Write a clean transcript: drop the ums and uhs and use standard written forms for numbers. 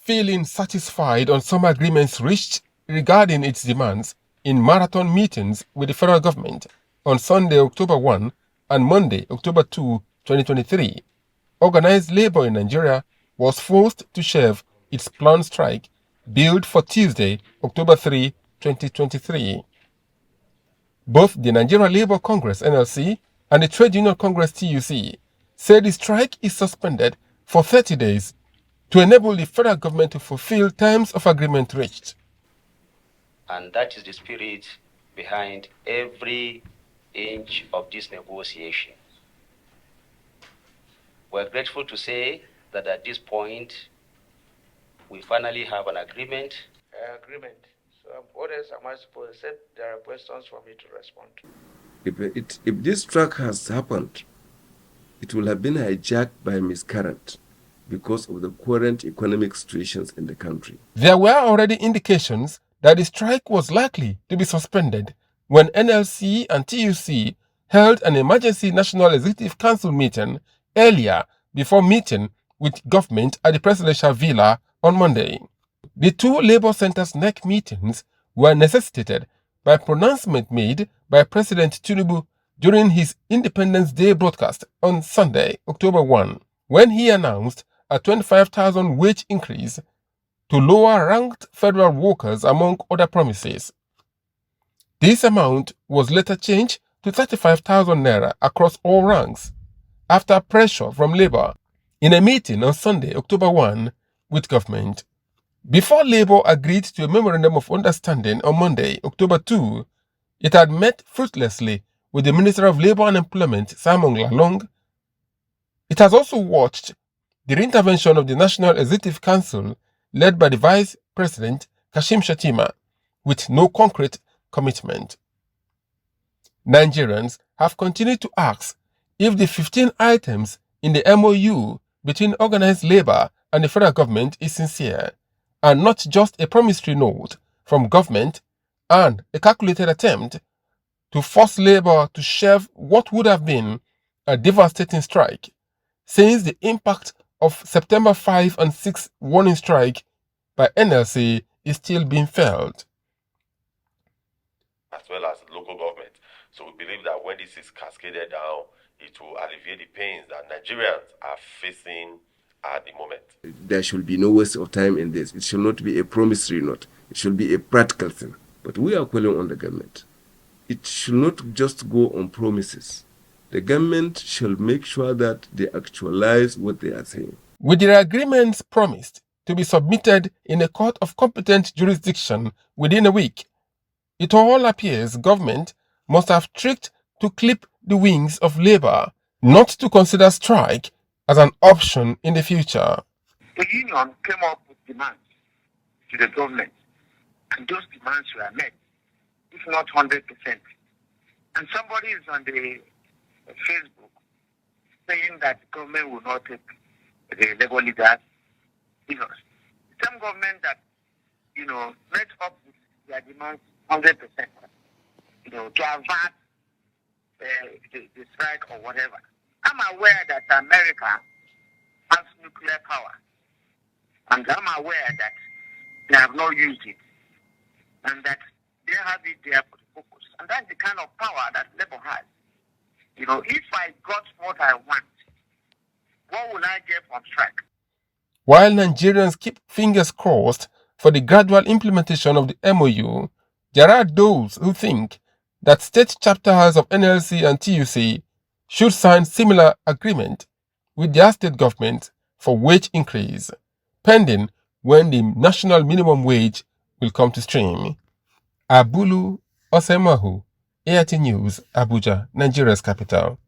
feeling satisfied on some agreements reached regarding its demands in marathon meetings with the federal government on Sunday, October 1 and Monday, October 2, 2023, organized labor in Nigeria was forced to shelve its planned strike billed for Tuesday, October 3, 2023. Both the Nigeria Labour Congress (NLC) and the Trade Union Congress (TUC) said the strike is suspended for 30 days to enable the federal government to fulfill terms of agreement reached. And that is the spirit behind every inch of this negotiation. We're grateful to say that at this point, we finally have an agreement. So what else am I supposed to say? There are questions for me to respond to. If this strike has happened, it will have been hijacked by miscurrent because of the current economic situations in the country. There were already indications that the strike was likely to be suspended when NLC and TUC held an emergency National Executive Council meeting earlier before meeting with government at the presidential villa on Monday. The two Labour Centers NEC meetings were necessitated by pronouncement made by President Tinubu during his Independence Day broadcast on Sunday, October 1, when he announced a 25,000 wage increase to lower-ranked federal workers among other promises. This amount was later changed to 35,000 naira across all ranks after pressure from Labour in a meeting on Sunday, October 1, with government. Before Labour agreed to a Memorandum of Understanding on Monday, October 2, it had met fruitlessly with the Minister of Labour and Employment, Simon Lalong. It has also watched the reintervention of the National Executive Council led by the Vice President, Kashim Shettima, with no concrete commitment. Nigerians have continued to ask if the 15 items in the MOU between organized labor and the federal government is sincere, and not just a promissory note from government and a calculated attempt to force labor to shelve what would have been a devastating strike, since the impact of September 5 and 6 warning strike by NLC is still being felt. As well as local government. So we believe that when this is cascaded down, it will alleviate the pains that Nigerians are facing at the moment. There should be no waste of time in this. It should not be a promissory note. It should be a practical thing. But we are calling on the government. It should not just go on promises. The government shall make sure that they actualize what they are saying. With the agreements promised to be submitted in a court of competent jurisdiction within a week, it all appears government must have tricked to clip the wings of labor, not to consider strike as an option in the future. The union came up with demands to the government, and those demands were met, if not 100%. And somebody is on the Facebook saying that the government will not take the labor leaders serious. Some government that, met up with their demands 100%, to avert the strike or whatever. I'm aware that America has nuclear power, and I'm aware that they have not used it, and that they have it there for the focus. And that's the kind of power that Labour has. If I got what I want, what will I get from strike? While Nigerians keep fingers crossed for the gradual implementation of the MOU, there are those who think that state chapters of NLC and TUC should sign similar agreement with their state government for wage increase, pending when the national minimum wage will come to stream. Abulu Osemahu, AIT News, Abuja, Nigeria's capital.